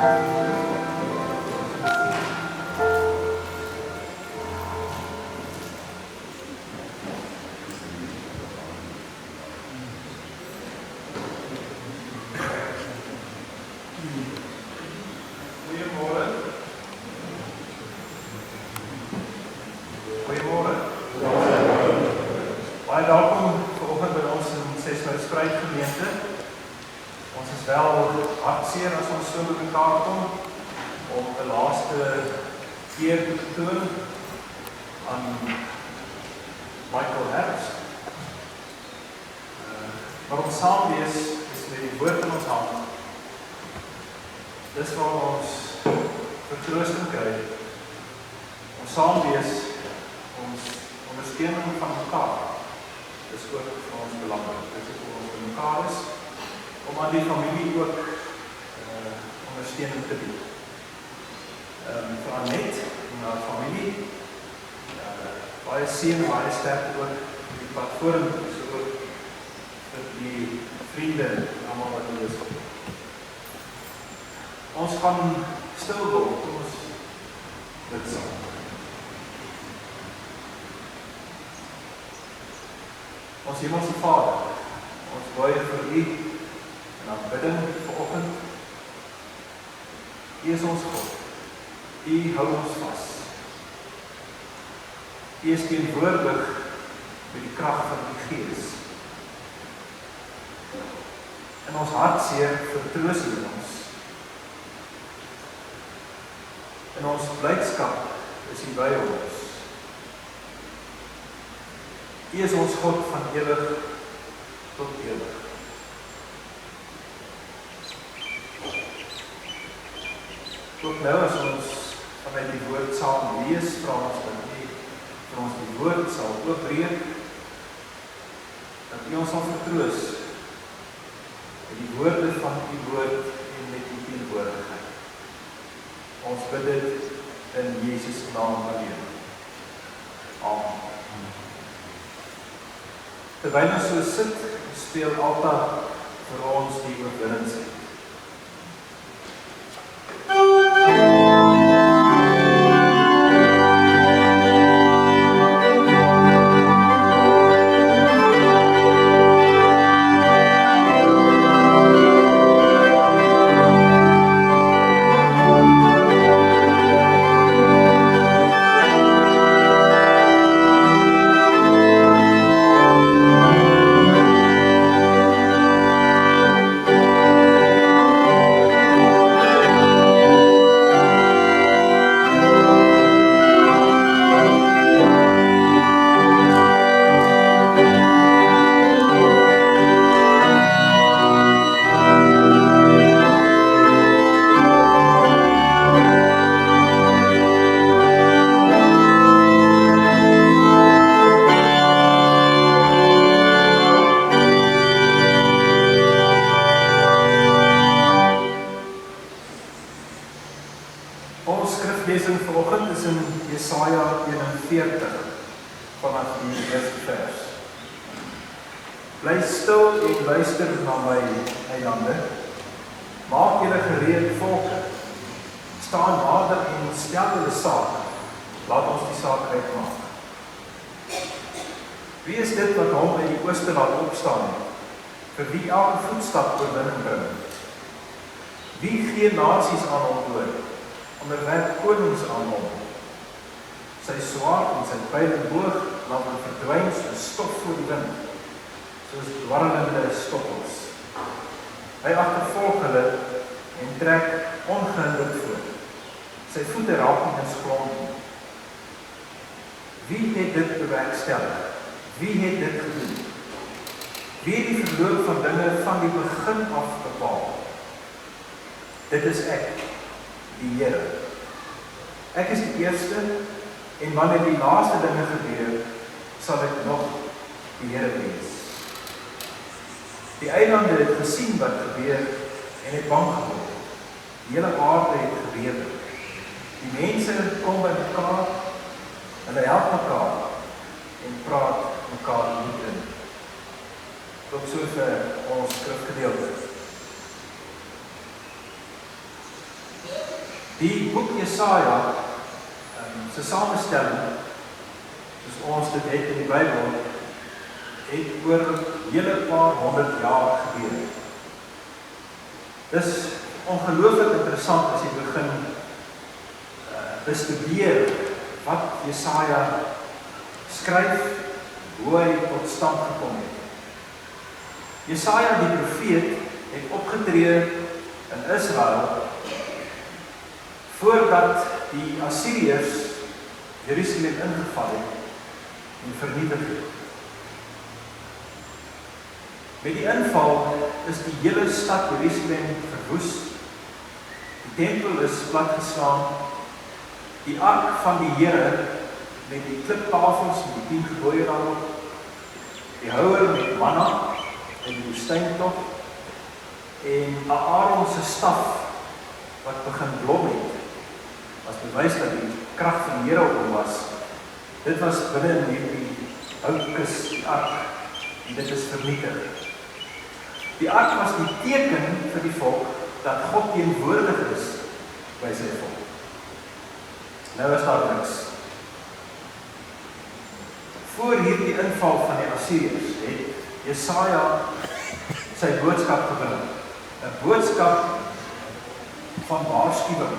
Baie welkom vanoggend by ons in Sesmoutsspruit gemeente. Ons is wel hartseer as ons so by mekaar kom om 'n laaste keer te toon aan Raymond Herbst. Maar ons saam wees is met die woord in ons hand. Dis waar ons vertroosting kry. Ons saam wees, ons ondersteuning van mekaar. Dis ook vir ons belangrik. Dis ook hoe ons by mekaar is, om aan die familie ook ondersteuning te bied. Vir Annette en haar familie, baie seën, baie sterkte ook die pad vorentoe, so ook vir die vriende, almal wat hier is. Ons gaan stil word, ons bid saam. Ons Hemelse Vader, ons buig vir U in aanbidding vanoggend. U is ons God. U hou ons vas. U is teenwoordig met die krag van die Gees. In ons hartseer vertroos U ons. In ons blydskap is U by ons. U is ons God van ewig tot ewig. Tot nou as ons vanuit die woord saam lees, vra ons dat U vir ons die woord sal oopbreek, dat U ons sal vertroos met die woorde van U woord en met U teenwoordigheid. Ons bid dit in Jesus naam alleen. Amen. Terwyl ons so sit, speel Alta vir ons die oorwinningslied. Bly stil en luister na my vyande. Maak julle gereed, volke. Staan nader en stel julle saak. Laat ons die saak uitmaak. Wie is dit wat hom uit die ooste laat opstaan? Vir wie elke voetstap oorwinning bring? Wie gee nasies aan hom oor? Onderwerp konings aan hom. Sy swaard en sy pyl en boog laat hom verdwyn soos stof voor die wind. Soos dwarrelende stoppels. Hy agtervolg hulle en trek ongehinderd voort. Sy voete raak nie in grond nie. Wie het dit bewerkstellig? Wie het dit gedoen? Wie het die verloop van dinge van die begin af bepaal? Dit is ek, die Here. Ek is die eerste en wanneer die laaste dinge gebeur, sal ek nog die Here wees. Die eilande het gesien wat gebeur en het bang geword. Die hele aarde het gebewe. Die mense kom by mekaar, hulle help mekaar en praat mekaar moed in. Tot sover ons skrifgedeelte. Die boek Jesaja, se samenstelling, soos ons dit het in die Bybel, het oor 'n hele paar 100 jaar gebeur. Dis ongelooflik interessant as jy begin bestudeer wat Jesaja skryf, hoe hy tot stand gekom het. Jesaja die profeet het opgetree in Israel voordat die Assiriërs Jerusalem ingeval het en vernietig het. Met die inval is die hele stad Jerusalem verwoes. Die tempel is platgeslaan. Die ark van die Here met die kliptafels met die 10 gebooie daarop, die houer met manna in die woestyntop en Aaron se staf wat begin blom het, as bewys dat die krag van die Here op hom was. Dit was binne in hierdie houtkus, die ark, en dit is vernietig. Die ark was die teken vir die volk dat God teenwoordig is by sy volk. Nou is daar niks. Voor hierdie inval van die Assiriërs het Jesaja sy boodskap gebring. 'n Boodskap van waarskuwing.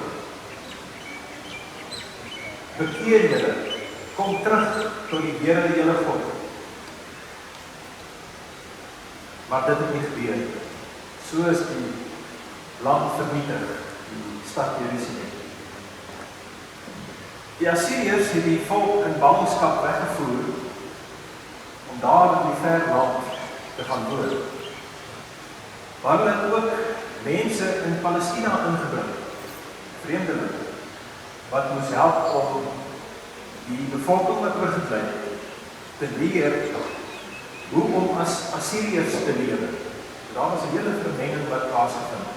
Bekeer julle, kom terug tot die Here julle God. Maar dit het nie gebeur. So is die land vernietig, die stad Jerusalem. Die Assiriërs het die volk in ballingskap weggevoer om daar in die ver land te gaan woon. Maar hulle het ook mense in Palestina ingebring, vreemdelinge, wat moes help om die bevolking wat oorgebly het te leer hoe om as Assiriërs te lewe. Daar was 'n hele vermenging wat plaasgevind.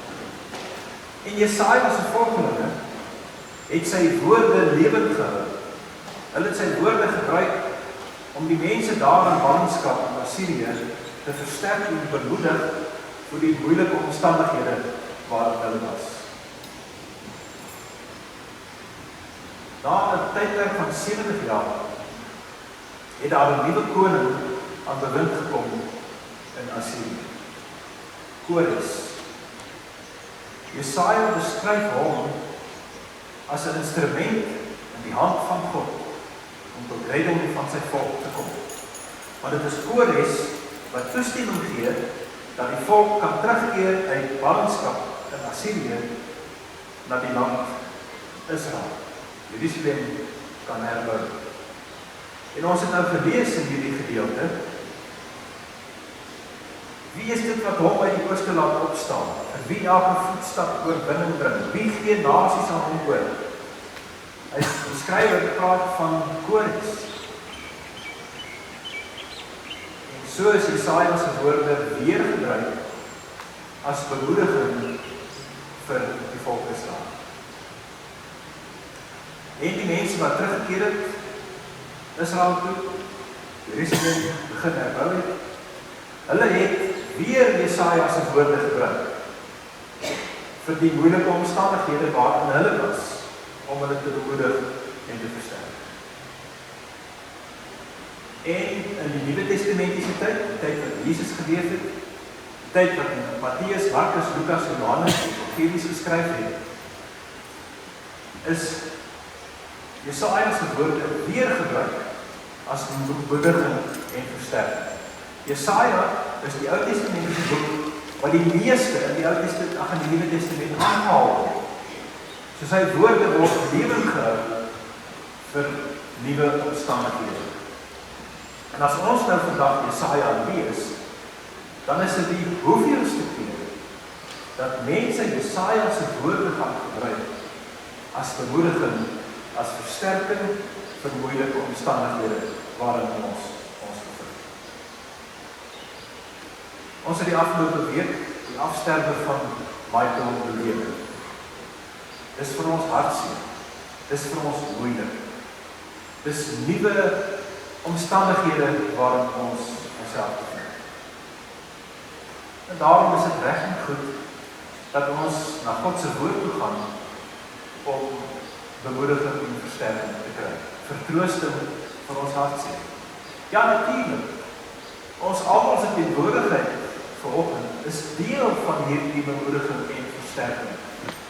En Jesaja se volgelinge het sy woorde lewend gehou. Hulle het sy woorde gebruik om die mense daar in ballingskap in Assirië te versterk en bemoedig vir die moeilike omstandighede waarin hulle was. Na 'n tydperk van 70 jaar het daar 'n nuwe koning aan bewind gekom in Assirië. Kores. Jesaja beskryf hom as 'n instrument in die hand van God om tot redding van sy volk te kom. Want dit is Kores wat toestemming gee dat die volk kan terugkeer uit ballingskap in Assirië na die land Israel. Jerusalem kan herbou. En ons het nou gelees in hierdie gedeelte, wie is dit wat hom uit die ooste laat opstaan? En wie elke voetstap oorwinning bring? Wie gee nasies aan hom oor? Hy beskryf en praat van Kores. En so is Jesaja se woorde weer gebruik as bemoediging vir die volk Israel. En die mense wat teruggekeer het, Israel toe, Jerusalem begin herbou het, hulle het weer Jesaja se woorde gebruik vir die moeilike omstandighede waarin hulle was, om hulle te bemoedig en te versterk. En in die Nuwe Testamentiese tyd, die tyd wat Jesus geleef het, die tyd wat Matteus, Markus, Lukas en Johannes evangelies geskryf het, is Jesaja se woorde weer gebruik as bemoediging en versterking. Jesaja is die Ou Testamentiese boek wat die meeste in die Nuwe Testament aangehaal word. So sy woorde word lewend gehou vir nuwe omstandighede. En as ons nou vandag Jesaja lees, dan is dit die hoeveelste keer dat mense Jesaja se woorde gaan gebruik as bemoediging, as versterking vir moeilike omstandighede waarin ons bevind. Ons het die afgelope week die afsterwe van Michael beleef. Dis vir ons hartseer. Dis vir ons moeilik. Dis nuwe omstandighede waarin ons onsself bevind. En daarom is dit reg en goed dat ons na God se woord toe gaan om bemoediging en versterking te kry. Vertroosting vir ons hartseer. Ja, natuurlijk. Ons almal se teenwoordigheid vanoggend is deel van hierdie bemoediging en versterking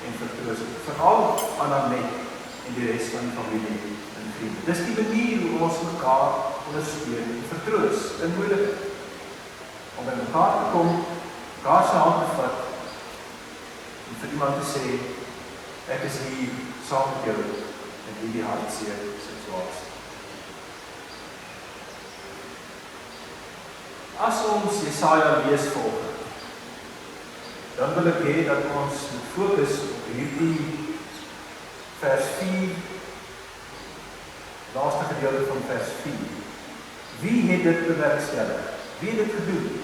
en vertroosting. Veral aan Annette en die res van die familie en vriende. Dis die manier hoe ons mekaar ondersteun en vertroos en moedig. Om by mekaar te kom, mekaar se hand te vat en vir iemand te sê, ek is hier saam met jou in hierdie hartseer situasie. As ons Jesaja lees volgende, dan wil ek hê dat ons moet fokus op hierdie vers 4, laaste gedeelte van vers 4. Wie het dit bewerkstellig? Wie het dit gedoen?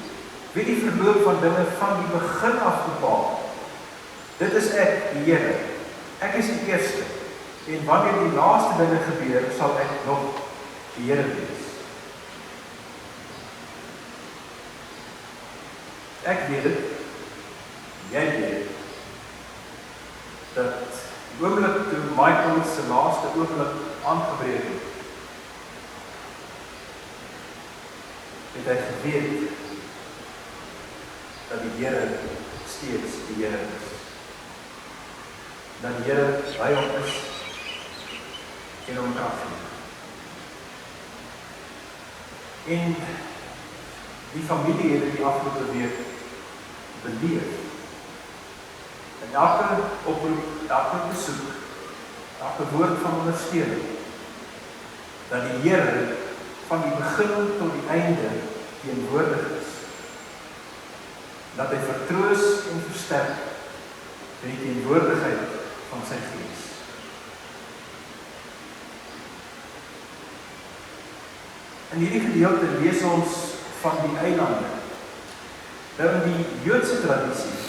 Wie die verloop van dinge van die begin af bepaal? Dit is ek, die Here. Ek is die eerste. En wanneer die laaste dinge gebeur, sal ek nog die Here wees. Ek weet dit, jy weet, dat die oomblik toe Michael se laaste oomblik aangebreek het hy geweet dat die Here steeds die Here is. Dat die Here by hom is en hom krag gee. En die familie het die afgelope week beleef. En elke oproep, elke besoek, elke woord van ondersteuning, dat die Here van die begin tot die einde teenwoordig is. Dat hy vertroos en versterk in die teenwoordigheid van sy Gees. In hierdie gedeelte lees ons van die eilande. Nou in die Joodse tradisie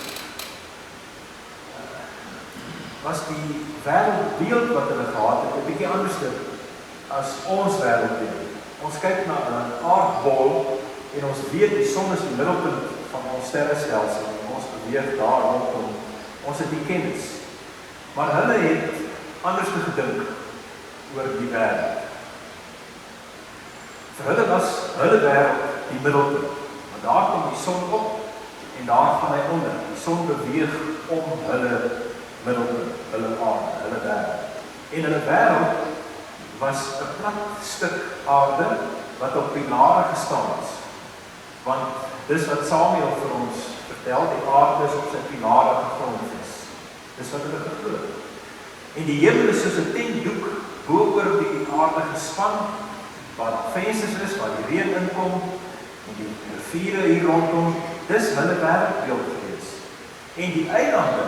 was die wêreldbeeld wat hulle gehad het 'n bietjie anders as ons wêreldbeeld. Ons kyk na 'n aardbol en ons weet die son is die middelpunt van ons sterrestelsel en ons beweeg daar rondom. Ons het die kennis. Maar hulle het anders gedink oor die wêreld. Vir hulle was hulle wêreld die middelpunt. Want daar kom die son op en daar gaan hy onder. Die son beweeg om hulle middelpunt, hulle aarde, hulle wêreld. En hulle wêreld was 'n plat stuk aarde wat op pilare gestaan is. Want dis wat Samuel vir ons vertel, die aarde is op sy pilare gegrond is. Dis wat hulle geglo. En die hemel is soos 'n tentdoek bo oor die aarde gespan, waar daar vensters is, waar die reën inkom, en die riviere hier rondom, dis hulle wêreldbeeld gewees. En die eilande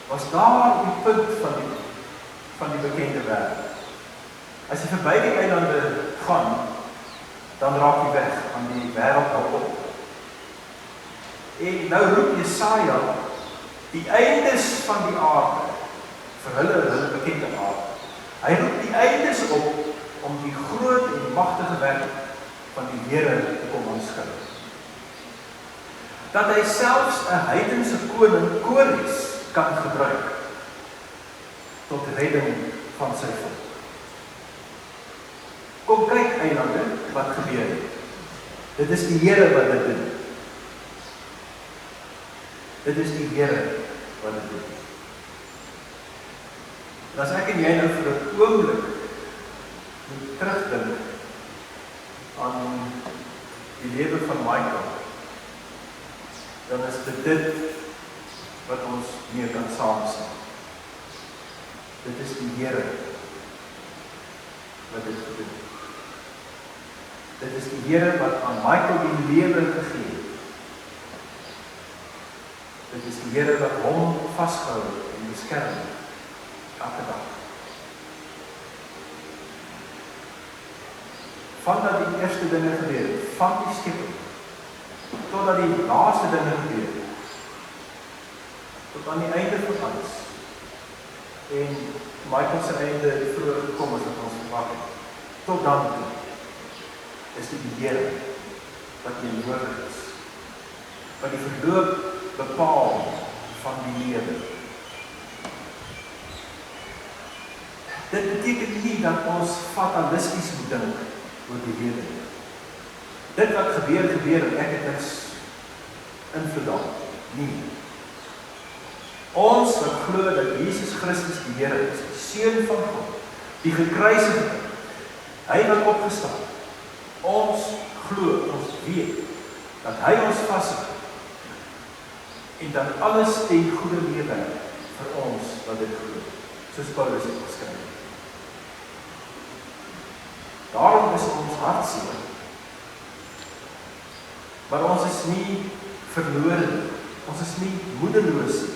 was daar op die punt van die bekende wêreld. As jy verby die eilande gaan, dan raak jy weg aan die wêreld daarop. En nou roep Jesaja die eindes van die aarde, vir hulle bekende aarde. Hy roep die eindes op om die groot en magtige werk van die Here te kom aanskou. Dat hy selfs 'n heidense koning Kores kan gebruik tot redding van sy volk. Kom kyk eilande wat gebeur het. Dit is die Here wat dit doen. Dit is die Here wat dit doen. En as ek en jy nou vir 'n oomblik moet terugdink aan die lewe van Michael, dan is dit wat ons mee kan saamstem. Dit is die Here wat dit gedoen het. Dit is die Here wat aan Michael die lewe gegee het. Dit is die Here wat hom vasgehou en beskerm elke dag. Vandat die eerste dinge gebeur het, van die skepping, totdat die laaste dinge gebeur het, tot aan die einde van alles. En Michael se einde het vroeër gekom as wat ons verwag het. Tot dan toe is dit die Here wat teenwoordig is, wat die verloop bepaal van die lewe. Dit beteken nie dat ons fatalisties moet dink oor die lewe nie. Dit wat gebeur en ek het niks invloed daarop. Nie. Ons wat glo dat Jesus Christus die Here is, die Seun van God, die gekruisigde, hy wat opgestaan. Ons glo, ons weet, dat hy ons vashou en dat alles ten goeie meewerk vir ons wat dit glo, soos Paulus het geskryf. Daarom is ons hartseer, maar ons is nie verlore, ons is nie moedeloos nie.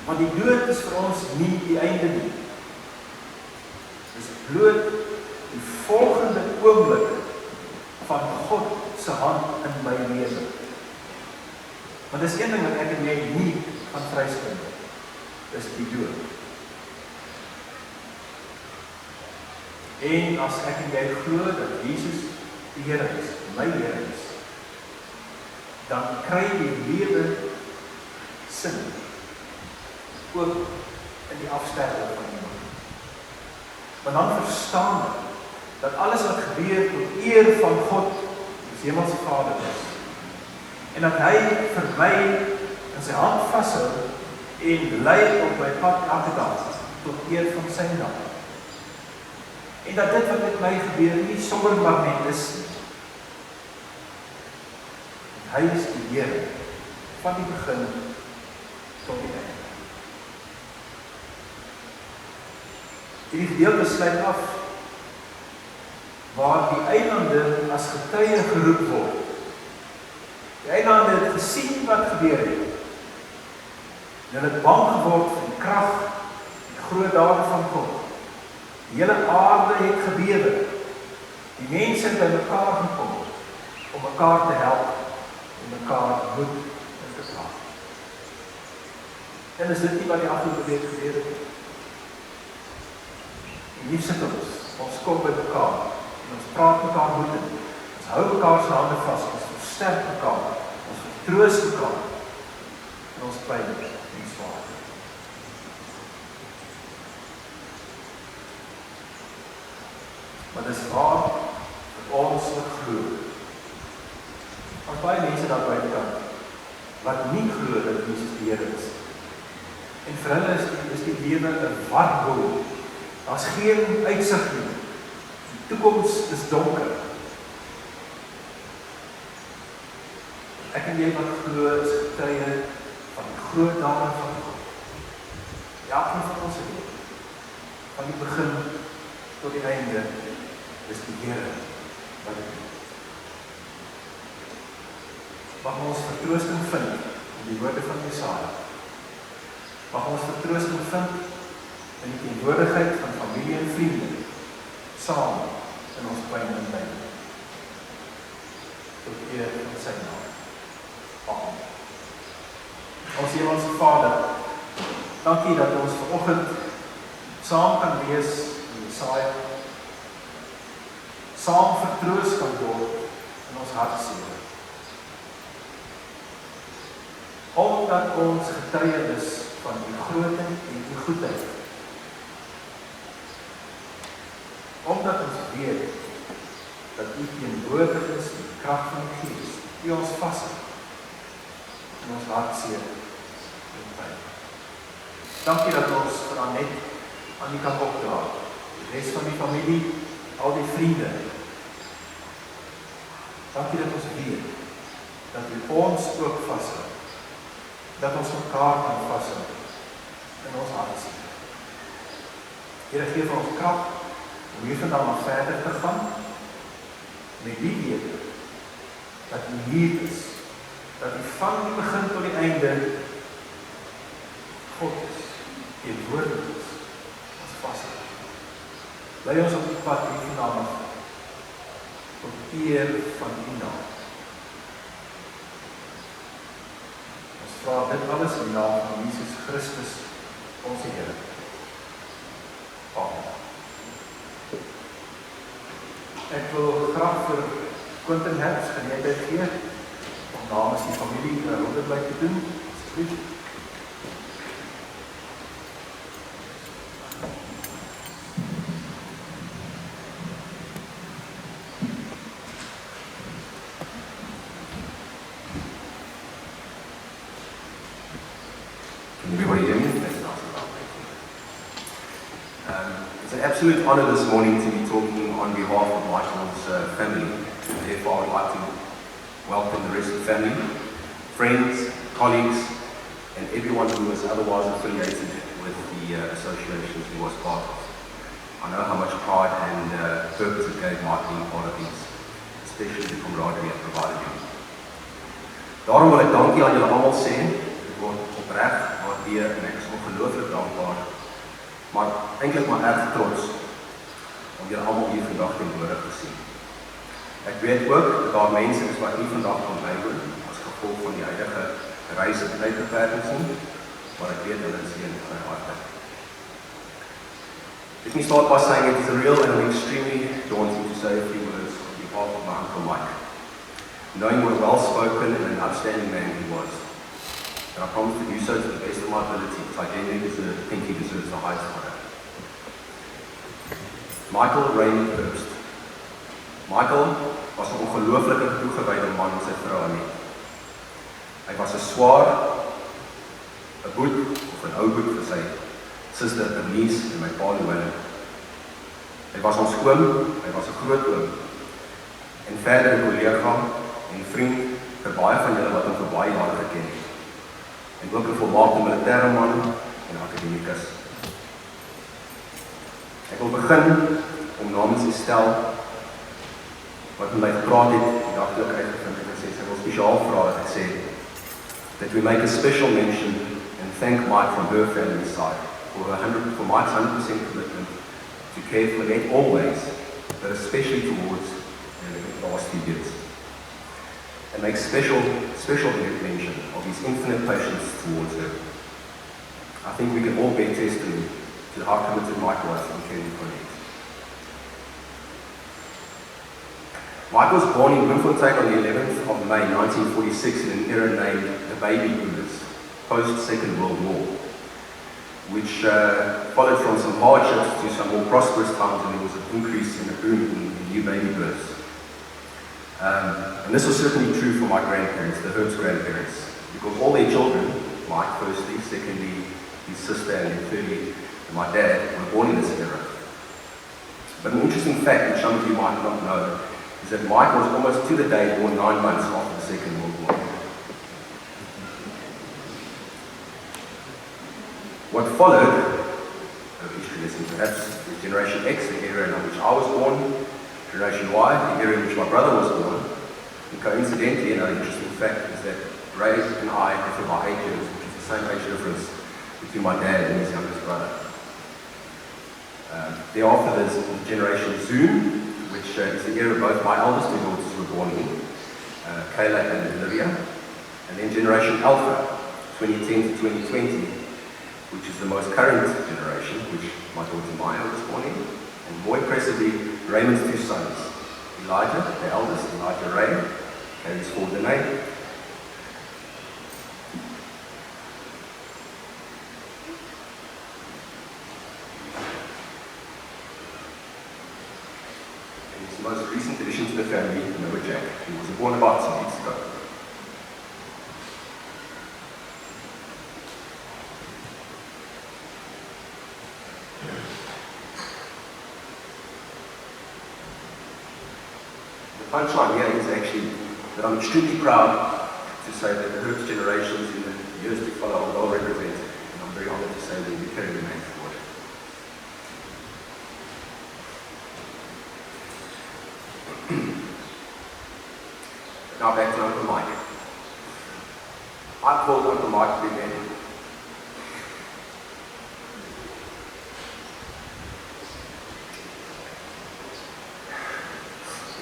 Want die dood is vir ons nie die einde nie. Dis bloot die volgende oomblik van God se hand in my lewe. Want dis een ding wat ek en jy nie van vryspring nie. Dis die dood. En as ek en jy glo dat Jesus die Here is, my Here is, dan kry die lewe sin. Ook in die afsterwe van iemand. Maar dan verstaan ek, dat alles wat gebeur tot eer van God, die Hemelse Vader is. En dat hy vir my in sy hand vashou en lei op my pad elke dag tot eer van sy naam. En dat dit wat met my gebeur nie sommer maar net is nie. Hy is die Here van die begin tot die einde. Hierdie gedeelte sluit af waar die eilande as getuie geroep word. Die eilande het gesien wat gebeur het. En hulle het bang geword van die krag, die groot dade van God. Die hele aarde het gebewe. Die mense het by mekaar gekom om mekaar te help en mekaar moed en te slaag. En is dit nie wat die afgelope week gebeur het? En hier sit ons kom by mekaar en ons praat mekaar moed in. Ons hou mekaar se hande vas, ons versterk mekaar, ons vertroos mekaar en ons pyn en swaar. Maar dis waar vir ons wat glo. Ons baie mense daar buitekant wat nie glo dat Jesus die Here is. En vir hulle is die lewe 'n warboel. Daar's geen uitsig nie. Die toekoms is donker. Ek en jy wat glo is getuie van die groot dade van God. Elkeen van ons lewe, van die begin tot die einde, is die Here wat dit doen. Mag ons vertroosting vind in die woorde van Jesaja. Mag ons vertroosting vind in die teenwoordigheid van familie en vriende, saam in ons pyn en lyding. Tot eer van sy naam. Amen. Ons Hemelse Vader, dankie dat ons vanoggend saam kan lees in Jesaja, saam vertroos kan word in ons hartseer. Omdat ons getuie is van die grootte en die goedheid. Omdat ons weet dat U teenwoordig is in die krag van die Gees, U ons vashou in ons hartseer en pyn. Dankie dat ons vir Annette aan U kan opdra, die res van die familie, al die vriende. Dankie dat ons weet dat U ons ook vashou, dat ons mekaar kan vashou in ons hartseer. Here, gee vir ons krag om hiervandaan nog verder te gaan, met die wete, dat U hier is, dat U van die begin tot die einde God is, teenwoordig is, ons vashou. Lei ons op die pad hiervandaan nog, tot eer van U naam. Ons vra dit alles in die naam van Jesus Christus, ons Here. Amen. Ek wil graag vir Remembrance Herbst geleentheid gee om namens die familie 'n wonderblyk te doen. Asseblief. It's an absolute honor this morning to be talking on behalf of Michael's family. Therefore, I would like to welcome the rest of the family, friends, colleagues, and everyone who was otherwise affiliated with the associations he was part of. I know how much pride and purpose it gave Mike being part of these, especially the camaraderie it provided him. Daarom wil ek dankie aan julle almal sê. Dit word opreg waardeer en ek is ongelooflik dankbaar, maar eintlik maar erg trots om julle almal hier vandag teenwoordig te sien. Ek weet ook dat daar mense is wat nie vandag kan bywoon as gevolg van die huidige reis- en tydbeperkings nie, maar ek weet hulle is hier in my harte. Let me start by saying it is a real and an extremely daunting to say a few words on behalf of my Uncle Mike, knowing what a well-spoken and an outstanding man he was. And I promise to do so to the best of my ability, because I genuinely think he deserves the highest honor. Michael Raymond Herbst. Michael was 'n ongelooflike toegewyde man in sy vrou Annette. Hy was 'n swaar, 'n boet of 'n ou boet vir sy suster Bernice en my pa Louwelen. Hy was ons oom, hy was 'n groot oom en verder 'n kollega en vriend vir baie van julle wat hom vir baie jare geken het. En ook 'n volmaakte militêre man en akademikus. Ek wil begin om namens die stel wat met my gepraat het, die daglik uitgevind het en sê, sy wil spesiaal vra dat ek sê, that we make a special mention and thank Mike from her family side for Mike's 100% commitment to care for Annette always, but especially towards the last few years. And make special mention of his infinite patience towards her. I think we can all bear testimony to how committed Mike was in caring for Annette. Mike was born in Bloemfontein on the 11th of May 1946 in an era named the Baby Boomers, post-Second World War, which followed from some hardships to some more prosperous times, and there was an increase in the boom in new baby births. And this was certainly true for my grandparents, the Herbst grandparents, because all their children, Mike firstly, secondly his sister, and then thirdly my dad, were born in this era. But an interesting fact, which some of you might not know, is that Mike was almost to the day born 9 months after the Second World War. What followed, history lesson perhaps, is Generation X, the era in which I was born, Generation Y, the era in which my brother was born, and coincidentally, another interesting fact is that Ray and I differ by 8 years, which is the same age difference between my dad and his youngest brother. Thereafter there's Generation Zoom, which is the era both my eldest two daughters were born in, Kayla and Olivia, and then Generation Alpha, 2010 to 2020, which is the most current generation, which my daughter Maya was born in, and more impressively, Raymond's two sons, Elijah, the eldest, Elijah Ray, carries forward the name, and his most recent addition to the family, Noah Jack, who was born about 2 weeks ago. The punchline here is actually that I'm extremely proud to say that the Herbst generations in the years to follow are well represented, and I'm very honored to say we'll be carrying the name forward. Now back to Uncle Mike. I called Uncle Mike Big Man.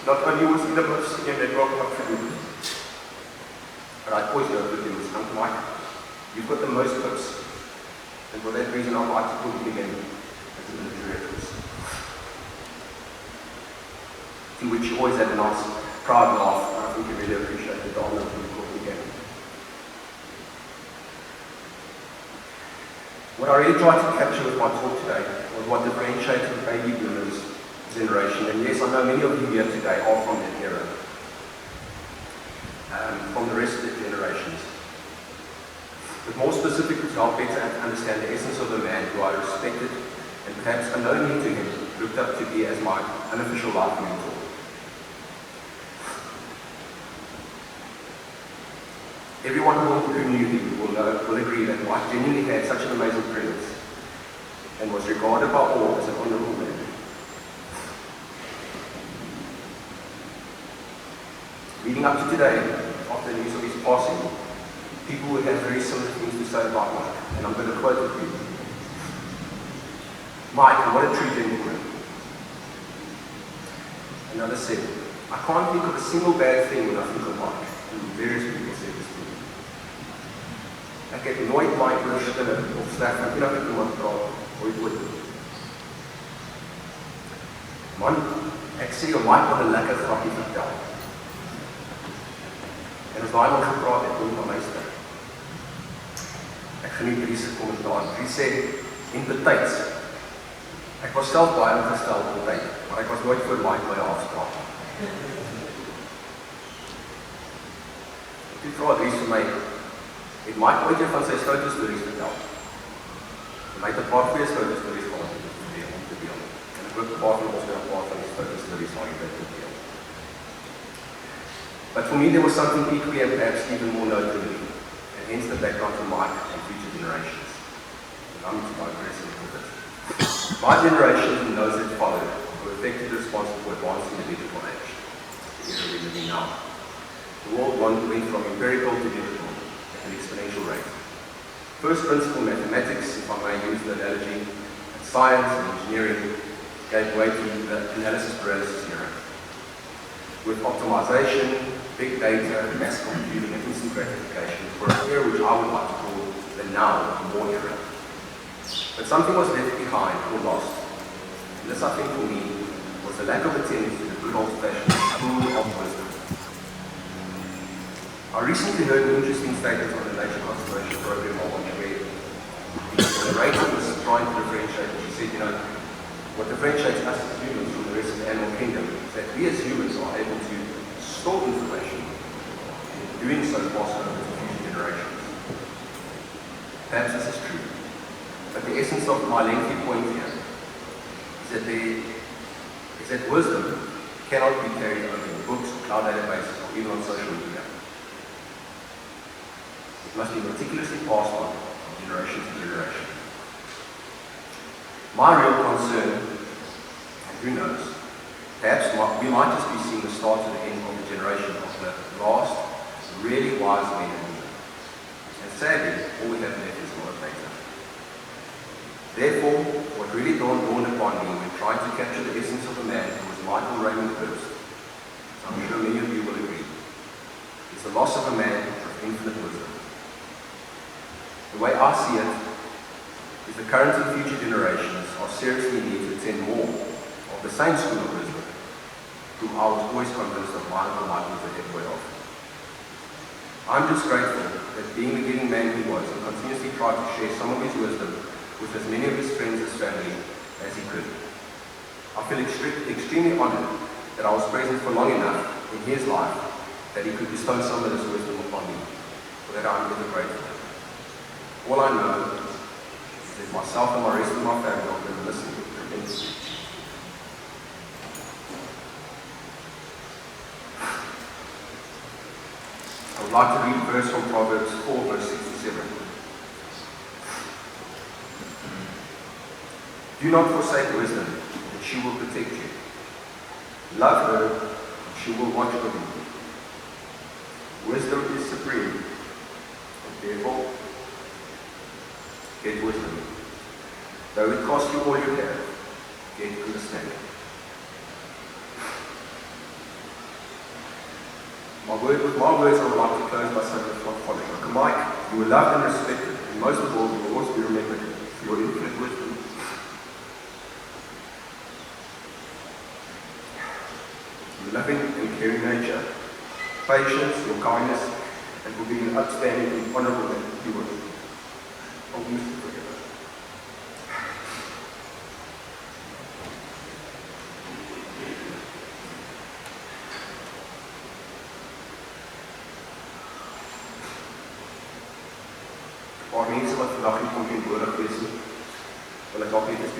Not only was he the most senior member of my family, but I always joked with him, Uncle Mike, you've got the most clips, and for that reason I'd like to call you again as a military reference. To which he always had a nice, proud laugh, and I think he really appreciated the honor of being called again. What I really tried to capture with my talk today was what differentiates the baby boomers generation, and yes, I know many of you here today are from that era, from the rest of the generations. But more specifically, to help better understand the essence of the man who I respected and perhaps unknowingly to him, looked up to me as my unofficial life mentor. Everyone who knew him will agree that Mike genuinely had such an amazing presence and was regarded by all as an honorable man. Leading up to today, after the news of his passing, people would have very similar things to say about Mike, and I'm going to quote it to you. Mike, what a true gentleman. Another said, I can't think of a single bad thing when I think of Mike, and various people said this to me. Ek het nooit Mike oor stille of sleg van enige iemand praat ooit. Man, ek sê jou Mike kan 'n lekker grapie vertel. En as daai man gepraat het, moet my luister. Ek geniet hierdie se kommentaar. Hy sê, en betyds, ek was self baie ingestel op tyd, maar ek was nooit voor Mike by 'n afspraak. Toe vra Dries vir my, het Mike ooit van sy stoute stories vertel? En hy het 'n paar goeie stoute stories gehad om te deel. En ek hoop 'n paar van ons weer 'n paar van die stoute stories aan julle te deel. But for me, there was something equally and perhaps even more noteworthy, and hence the background to Mike and future generations. And I'm to digress a little bit. My generation and those that followed were effectively responsible for advancing the digital age, the era we live in now. The world went from empirical to digital at an exponential rate. First principle mathematics, if I may use the analogy, and science and engineering gave way to the analysis paralysis era. With optimization, big data, mass computing, and instant gratification for an era which I would like to call the now more era. But something was left behind or lost. And this, I think, for me, was the lack of attendance to the good old-fashioned school of wisdom. I recently heard an interesting statement on the Nature Conservation Program I watched where the narrator was trying to differentiate. She said, what differentiates us as humans from the rest of the animal kingdom is that we as humans are able to store information and in doing so pass it over to future generations. Perhaps this is true, but the essence of my lengthy point here is that wisdom cannot be carried over in books, cloud databases, or even on social media. It must be meticulously passed on from generation to generation. My real concern, and who knows, perhaps we might just be seeing the start to the end of the generation of the last, really wise men and women. And sadly, all we have left is a lot of data. Therefore, what really dawned upon me when trying to capture the essence of a man who was Raymond Herbst, so I'm sure many of you will agree, is the loss of a man of infinite wisdom. The way I see it, is the current and future generations are seriously need to attend more of the same school of wisdom, who I was always convinced of my Uncle Mike was the head boy of. I'm just grateful that being the giving man he was, and continuously tried to share some of his wisdom with as many of his friends as family as he could. I feel extremely honored that I was present for long enough in his life that he could bestow some of this wisdom upon me, for that I'm ever grateful. All I know that myself and the rest of my family are going to listen tremendously. I would like to read a verse from Proverbs 4, verse 67. Do not forsake wisdom, and she will protect you. Love her, and she will watch over you. Wisdom is supreme, and therefore, get wisdom. Though it costs you all you have, get understanding. With my words, I would like to close by saying the following. Mike, you were loved and respected, and most of all, you will always be remembered for your infinite wisdom. Your loving and caring nature, patience, your kindness, and for being an upstanding and honorable man you were. I'll miss you forever. Paar mense wat vandag nie kon teenwoordig wees nie, wil wil ek ook net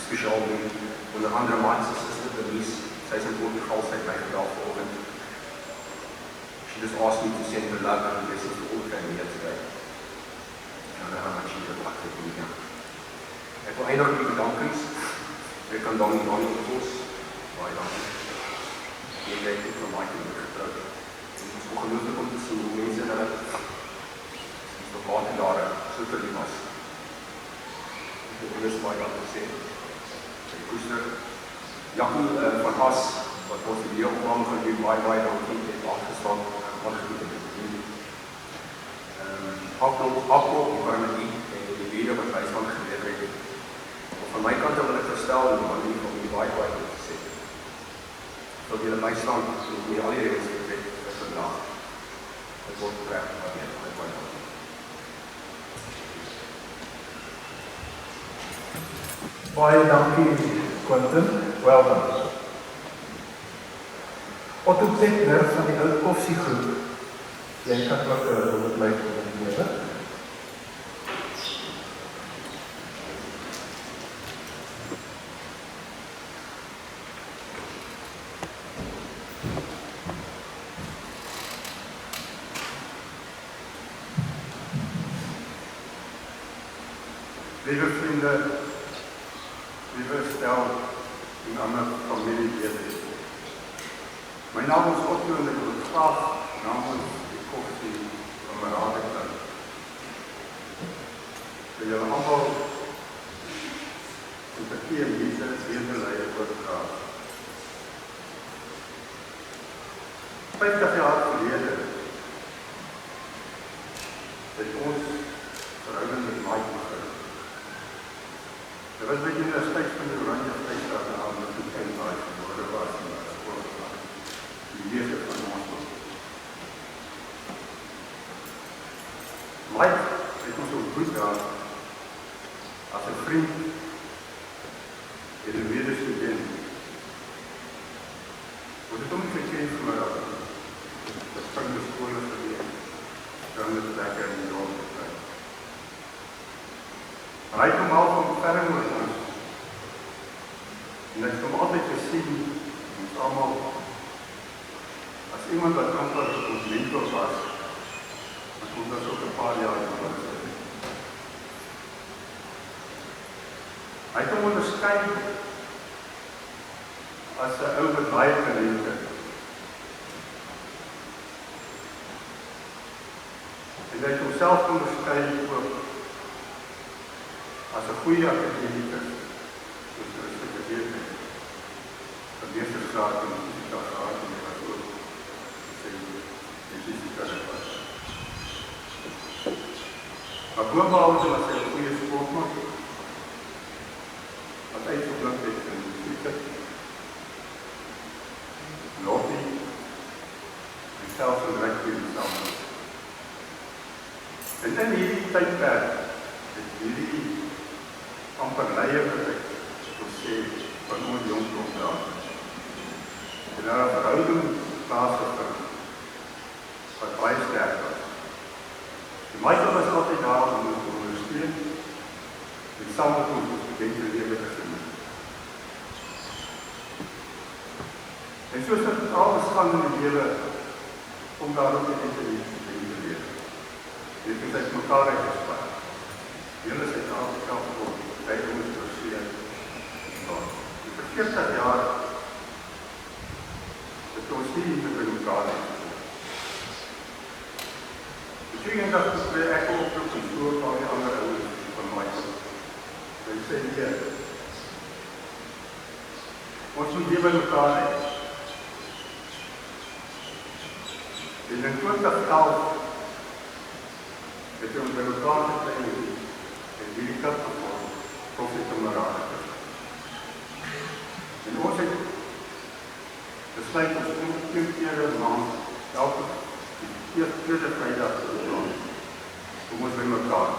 spesiaal doen, onder andere my sister Denise, sy is in Portugal, sy het my gebel vanoggend. She just asked me to send her love and blessings to all the family here today. I don't know how much she would like to do now. Ek wil eindig met die bedankings. Ek kan dan nie op ons, baie dankie. Jy het dit van my getrouw. Het is ongelooflik om te sien hoe mense hulle op later jare so verlief was. Ek wil dus baie dankie sê. Sy koester, Jaco van As, wat ons die opname gaan doen, baie dankie, het aangestaan, aangedoen het doen. Appel, die Parmenie, en die video wat wij van geleerd het. Van my kant wil ek verstel, maar nie van die baie goed te sê. Dat julle my staan, en die al die redes betrek, is vandag. Het word betrek, maar nie, baie dankie. Baie dankie, Quentin. Well done. Otto Tekner van die Oud Koffsiegroep. Jy kan ook met my neem. Lieve vrienden, lieve stel en ander familielede. Mijn naam is Otto en ik wil graag namens de koffie van mijn raadekant vir julle allemaal een parkeer Jesus wederleie oordraag. 50 jaar gelede het ons verhouding met Mike begin. Dit was by die Universiteit van die Oranje Vrystaat en aan die Kenbaai gebore was in die skoolplan. Die leser van ons. Mike het ons ontmoet daar as 'n vriend en 'n medestudent. Ons het hom geken vanmiddag. Dit van die skool gewees. Dan het lekker in die rond gekry. Maar hy kom al van verre oor ons. En ek het hom altyd gesien, ons allemaal, as iemand wat amper ons mentor was, as ons dat ook 'n paar jaar was. Hy het hom onderskei as 'n ou met baie talente. En hy het homself onderskei ook as 'n goeie akademikus, soos Christus geweet het, van meestersgraad en fisiekagraad en hy was ook die fisiekagraad was. Maar bovenbehalve was hy 'n goeie sportman, wat uitgeblik het in cricket, hockey, en selfs in rugby en samen. En in hierdie tydperk het hierdie amper leier getrek, soos sê, van ons jong opdraad. En daar 'n verhouding plaasgevind, wat baie sterk was. Die Michael was altyd daar om ons te ondersteun, en saam met ons studente lewe te geniet. En soos dit alles gaan in die lewe, om daar ook net te lewe. Dit is uit mekaar uitgespat. Julle is uit Afrika gekom, by ons doseer. Die vir 40 jaar het ons nie te by mekaar uitgespat. Between dat we ek ook op die vloer van die ander ouers van my. Hy sê hier, ons moet hier by mekaar uit. En in 2011 het ons by mekaar gekry en hierdie kap gevorm, Profet Kamerade. En ons het besluit ons om 2 keer 'n maand, elke tweede Vrydag te doen, kom ons by mekaar.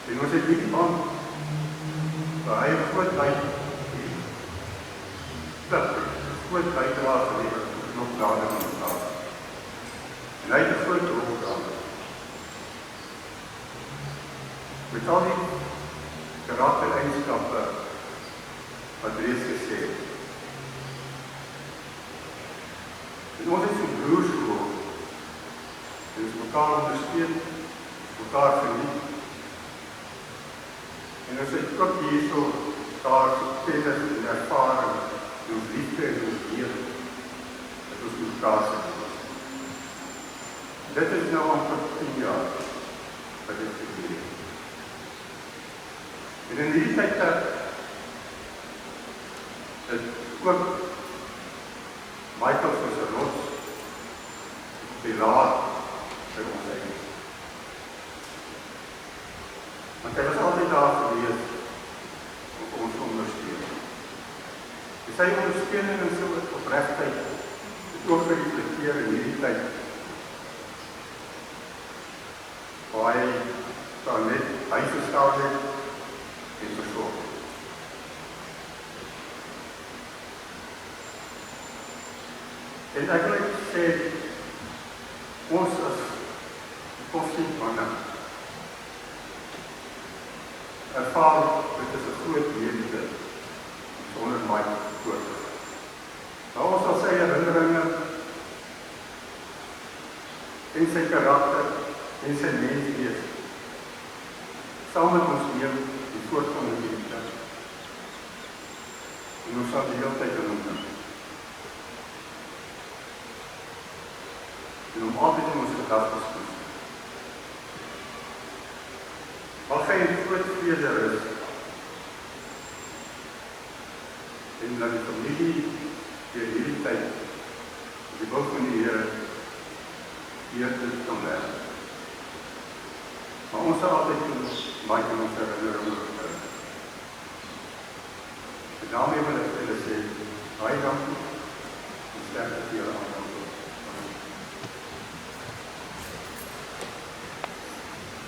En ons het hierdie man, waar hy 'n groot bydrae gelewer het, nog later van mekaar. En hy het 'n groot rol gedaan. Met al die karaktereienskappe wat reeds gesê het. En ons is so broers geword. En ons mekaar ondersteun, mekaar geniet. En ons het ook hierso daar kennis en ervaring, en ons liefde en ons leer, dat ons mekaar geniet. Dit is nou amper 10 jaar wat dit gebeur het. En in die tyd dat het ook Michael soos 'n rots pilaar vir ons is. Want hy was altyd daar gewees om ons te ondersteun. En sy ondersteuning en sy opregtheid het ook gereflekteer in hierdie tyd waar hy daar net huis gestaan het en versorg. En ek wil sê, ons as kosdienstmanne ervaar dit is 'n groot leemte sonder my woord. Maar ons sal sy herinneringe en sy karakter en sy menswees saam met ons neem die voortkomende leemte. En ons sal die hele tyd aan hom dink. En om altyd in ons gedagtes te koester. Al gij een groot vrede is, en dat die familie deur hierdie tyd, die wil van die Here, hier dit kan werk. Maar ons sal altyd maak in ons herinnering oor. En daarmee wil ek julle sê, baie dankie, en sterkte vir julle aan.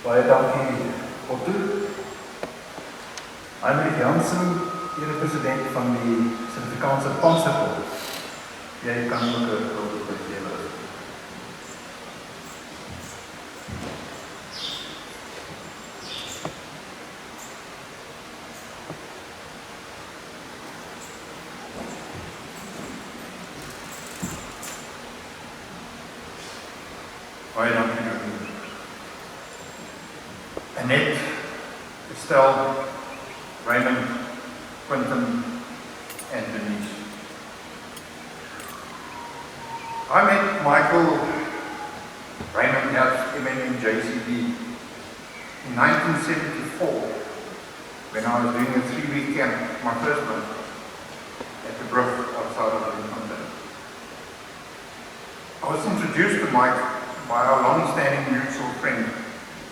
Baie dankie, Otto. Heinrich Jansen, ere president van die Suid-Afrikaanse Panserkorps. Jy kan ook 'n groot gee. Baie dankie. Annette, Estelle, Raymond, Quentin, and Denise. I met Michael, Raymond Herbst, in JCB in 1974 when I was doing a 3-week camp, my first one, at the Brook outside of Remembrance. I was introduced to Mike by our long-standing mutual friend,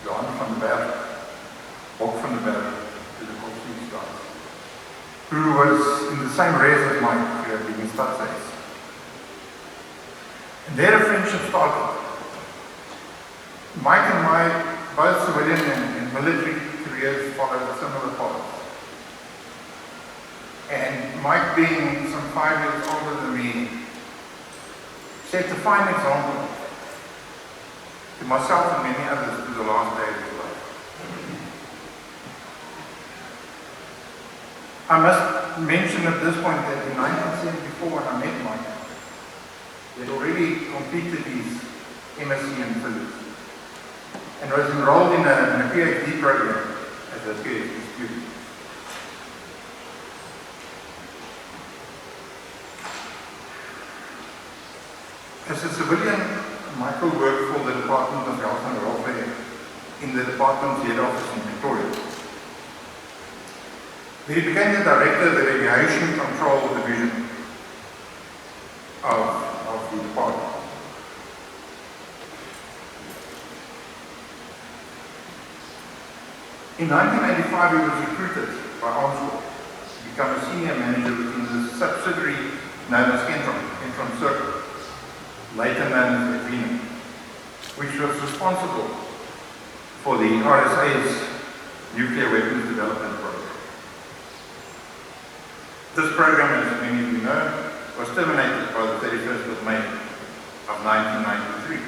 Johan van der Berg, Bok van der Berg, to the Koffie guys, who was in the same race as Mike, who had been in Stadshuis. And there a friendship started. Mike and I, both civilian and military careers, followed similar paths. And Mike, being some 5 years older than me, set a fine example to myself and many others to the last day of his life. I must mention at this point that in 1974 when I met Mike, he had already completed his MSc in physics and was enrolled in a PhD program as a PhD student. As a civilian, Michael worked for the Department of Health and Welfare in the department's head office in Victoria. He became the director of the Radiation Control Division of the department. In 1985, he was recruited by Armstrong to become a senior manager within the subsidiary known as Entron Circle, later known as Edwina, which was responsible for the RSA's nuclear weapons development program. This program, as many of you know, was terminated by the 31st of May of 1993.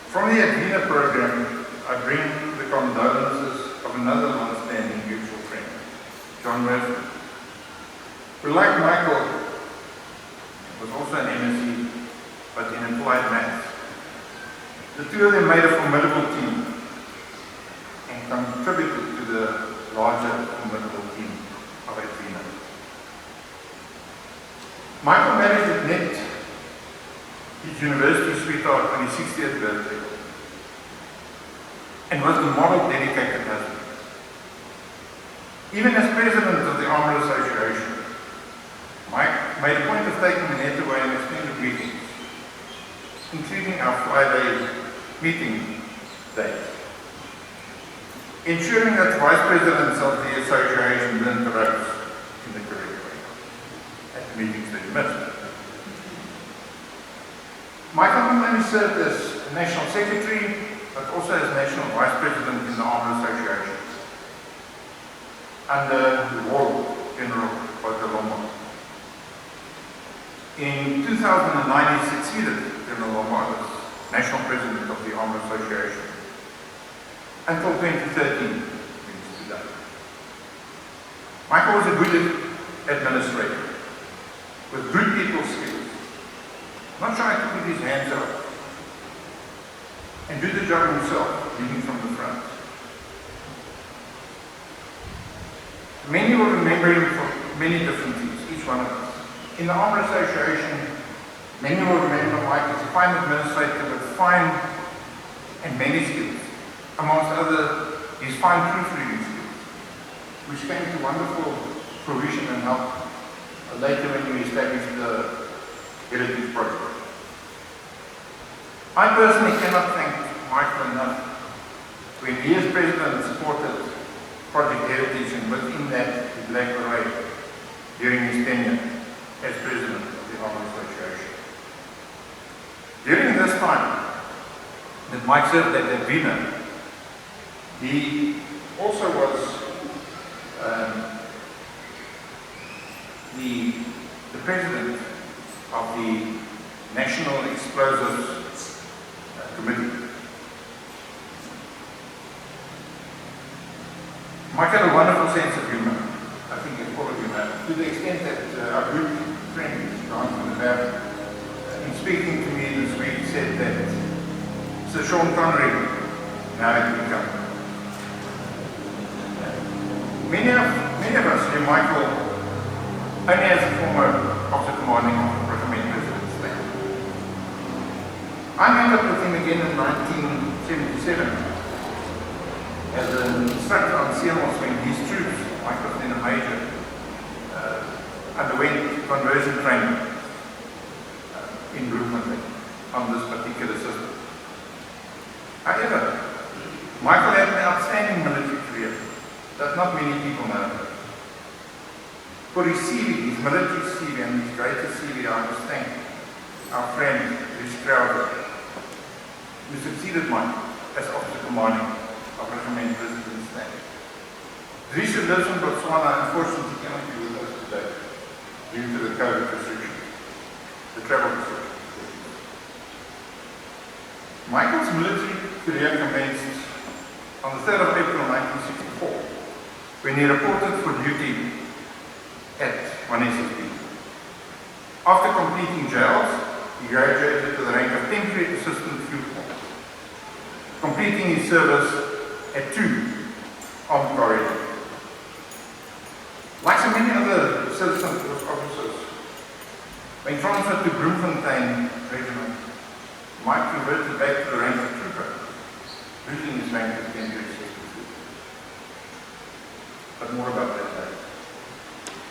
From the Edwina program, I bring the condolences of another long-standing mutual friend, John Raymond, who, like Michael, was also an MSc, but in applied maths. The two of them made a formidable team and contributed to the larger formidable team of Edwina. Michael married at Net, his university sweetheart, on his 60th birthday, and was the model dedicated husband. Even as president of the Armour Association, Mike made a point of taking Annette away on extended meetings, including our Friday meeting days, ensuring that vice presidents of the association learned the ropes in the correct way at the meetings they missed. Michael not only served as National Secretary, but also as National Vice President in the Armour Association under the War General Lombard. In 2009, he succeeded General Lombard as National President of the Armour Association until 2013, when he stood up. Michael was a good administrator with good people skills, not trying to put his hands out and do the job himself, leading from the front. Many will remember him for many different things, each one of us. In the Armour Association, many will remember Mike as a fine administrator with fine and many skills, amongst other, his fine proofreading skills, which came to wonderful fruition and help later when we established the Heritage Project. I personally cannot thank Michael enough when he as president supported Project Heritage, and within that he led the way during his tenure as president of the Armour Association. During this time that Mike served at Edwina, he also was the president of the National Explosives Committee. Mike had a wonderful sense of humor. I think it's all of you know, to the extent that our good friend, John from the Baron, in speaking to me this week, said that Sir Sean Connery now had become. Many of us knew Michael only as a former officer commanding of Regiment President Stan. I met up with him again in 1977 as an instructor on Seamos when his troops, Michael was then a major, underwent conversion training in Bloemfontein on this particular system. However, Michael had an outstanding military career that not many people know. For his CV, his military CV and his greatest CV, I must thank our friend Rich Crowder, who succeeded Mike as officer commanding of Regiment President Stan. Rich lives in Botswana, unfortunately cannot be with us today due to the COVID restrictions, the travel restrictions. Michael's military career commenced on the 3rd of April 1964 when he reported for duty at 1SSB. After completing jails, he graduated to the rank of temporary assistant field marshal, completing his service at 2 armed corridors. Like so many other citizen officers, when transferred to Bloemfontein Regiment, Mike reverted back to the rank of trooper, losing his rank as temporary assistant field marshal. But more about that later.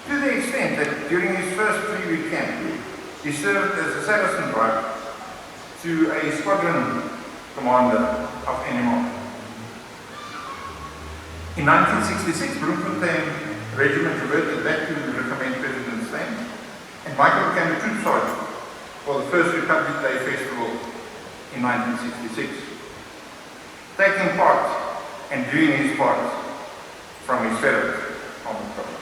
To the extent that during his first 3-week camp, he served as a Saracen driver to a squadron commander of NMR. In 1966, Bloemfontein Regiment reverted back to the Regiment President Stan, and Michael became a troop sergeant for the first Republic Day Festival in 1966, taking part and doing his part from his fellow armored corps.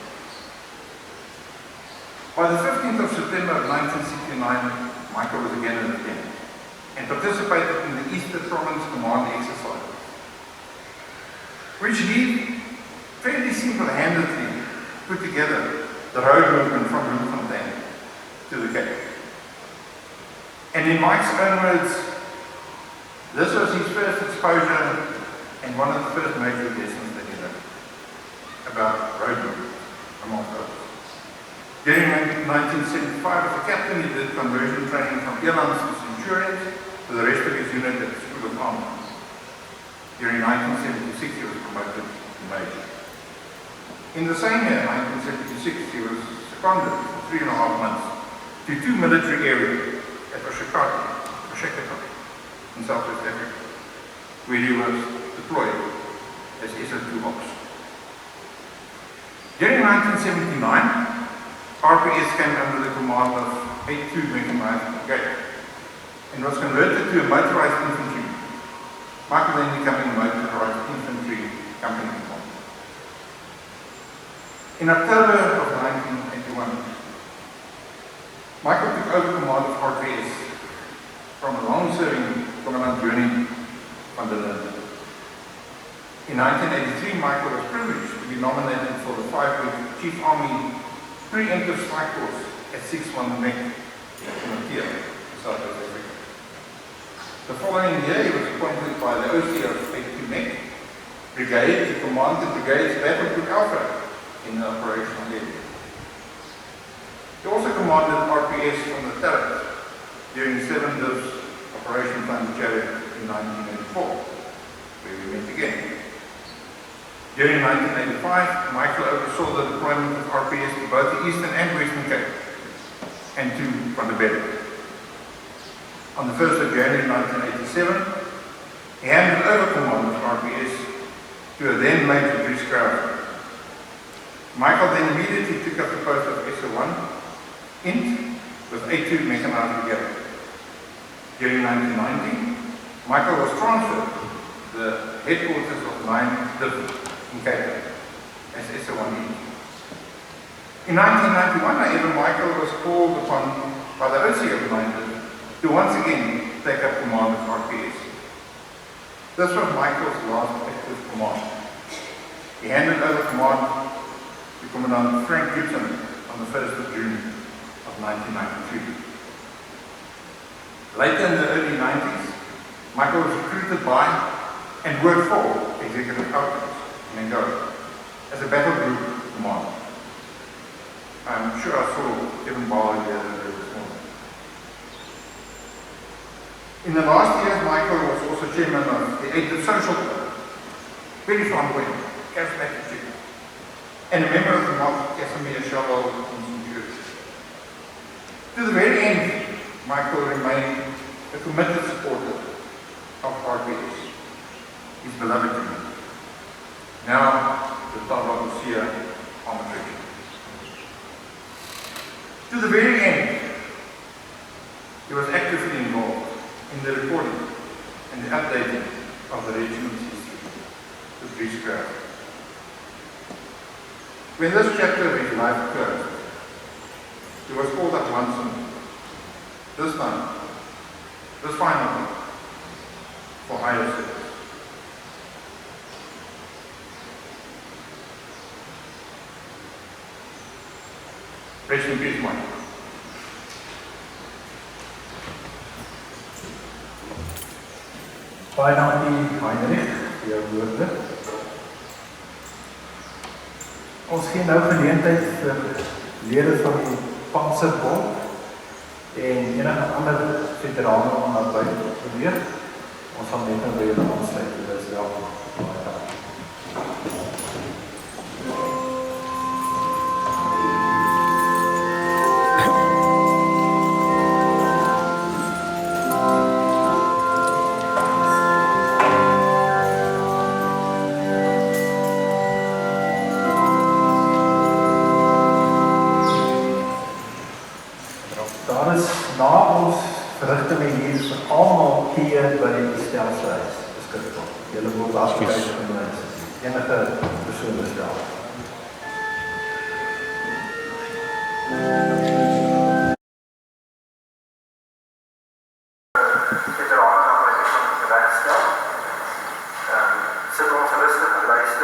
By the 15th of September of 1969, Michael was again in the camp and participated in the Eastern Province Command exercise which he fairly single-handedly put together the road movement from Bloemfontein to the Cape. And in Mike's own words, this was his first exposure and one of the first major lessons that he learned about road movement, among others. During 1975, as a captain, he did conversion training from airlines to Centurions for the rest of his unit at the School of Arms. During 1976, he was promoted to major. In the same year, 1976, he was seconded for 3.5 months to 2 military areas at Oshakati in Southwest Africa, where he was deployed as SO2 Ops. During 1979, RPS came under the command of 82 Mechanized Brigade and was converted to a motorized infantry, Michael then becoming a motorized infantry company commander. In October of 1981, Michael took over command of RPS from a long-serving Commandant Johnny van der Linden. In 1983, Michael was privileged to be nominated for the 5-week Chief Army Preemptive Strike Force at 6-1 Mek in Natal, South Africa. The following year, he was appointed by the OC of 82 Mek Brigade to command the brigade's Battle Group Alpha in the operational area. He also commanded RPS from the turret during 7 Divs Operation Thunder Chariot in 1984, where we met again. During 1985, Michael oversaw the deployment of RPS to both the Eastern and Western Cape and to Van der Berg. On the 1st of January 1987, he handed over command of RPS to a then Major Dries Krauser. Michael then immediately took up the post of SO1 Int with A2 Mechanized Brigade. During 1990, Michael was transferred to the headquarters of 9 Div in Cape Town as SO1 Int. In 1991, however, Michael was called upon by the OC of 9 Div to once again take up command of RPS. This was Michael's last active command. He handed over command to Commandant Frank Gibson on the 1st of June of 1993. Later in the early 90s, Michael was recruited by and worked for Executive Outcomes in Angola as a battle group commander. I'm sure I saw Kevin Ball here this morning. In the last years, Michael was also chairman of the 8th Social Club, very flamboyant, charismatic chief, and a member of the North Casimir Shuttle Institute. To the very end, Michael remained a committed supporter of RPS, his beloved unit. Now, the Tavarosia Armored Regiment. To the very end, he was actively involved in the recording and the updating of the regiment's history with Dries Krauser. When this chapter of his life closed, he was called up once and this time, this final time, for higher service. Rest in peace, Mike. Baie dankie, Heinrich, vir jou woorde. Ons gee nou geleentheid vir lede van die Panserbond en enige ander veterane om naby te probeer. Ons gaan net nou by julle aansluit, dit is welkom. Baie dankie. Daar is na ons verrigtinge hier vir almal hier by die stelshuis beskikbaar. Julle word afgekijk van mense. Enige persoon bestel. Veterane wat ek van gewerkstel. Sit ons rustig en luister.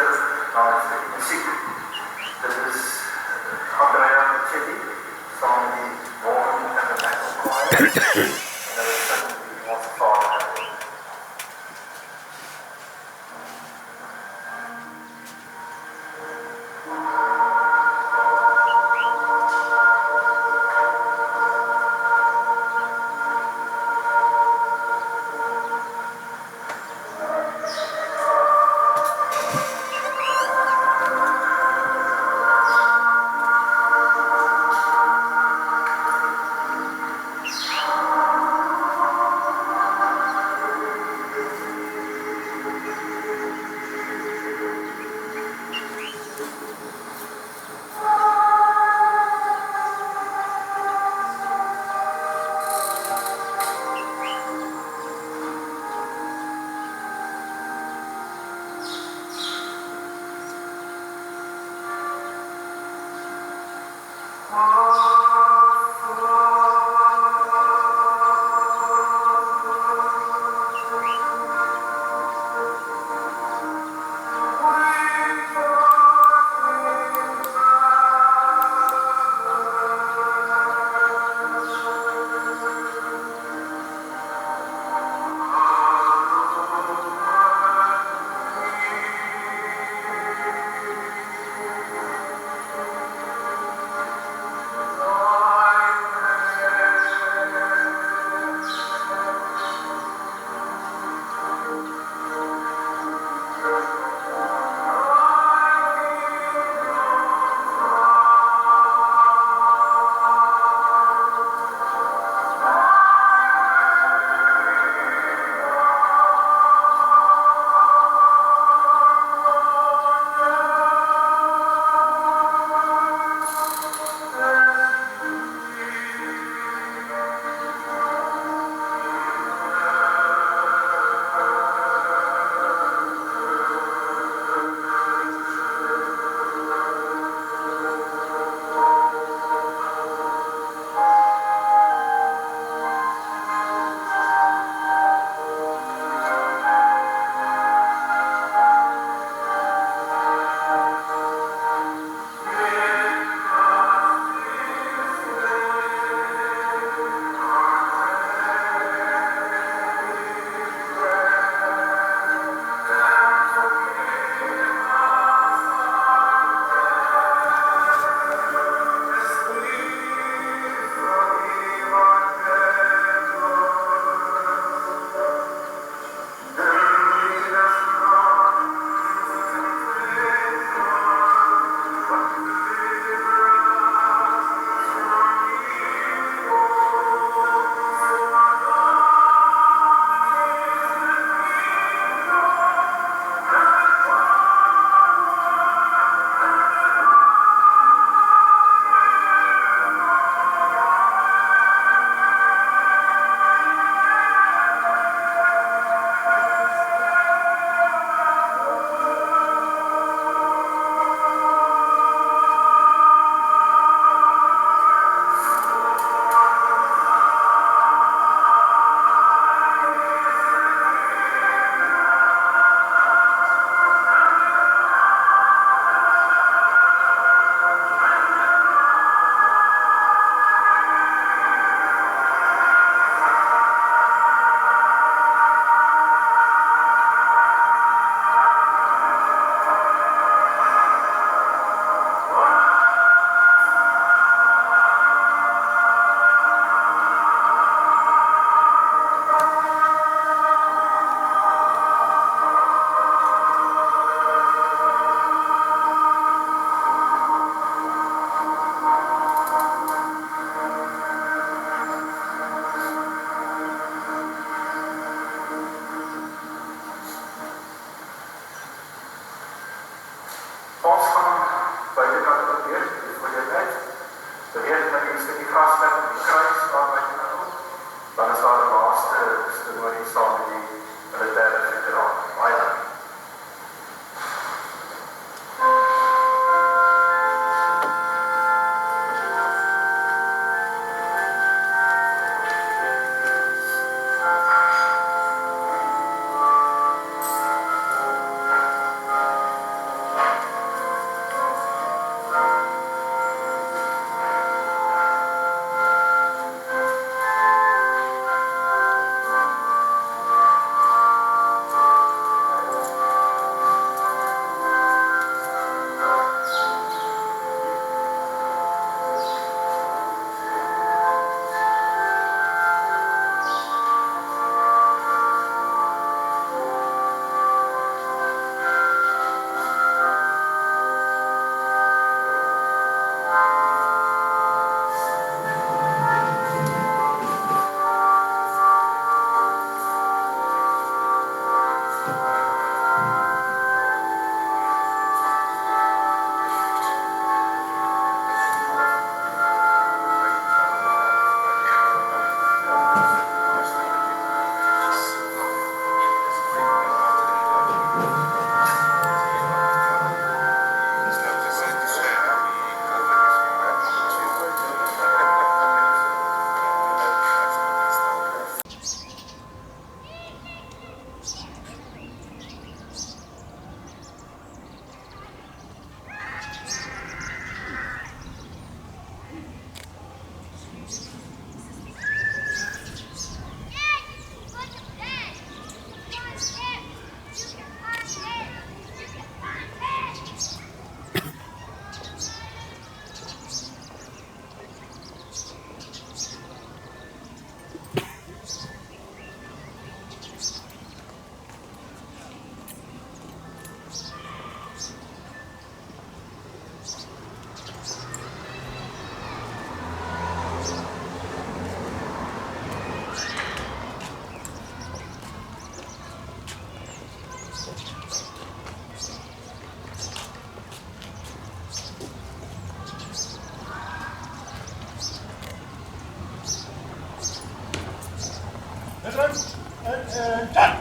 Drop.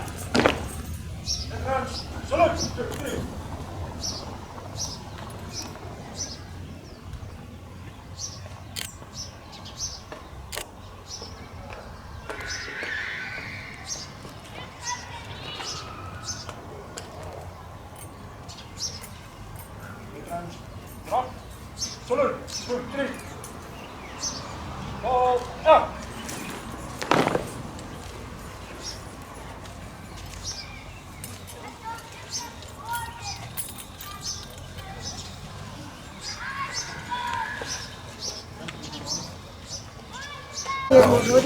Salute. 2, 3. Ball up. Bonjour,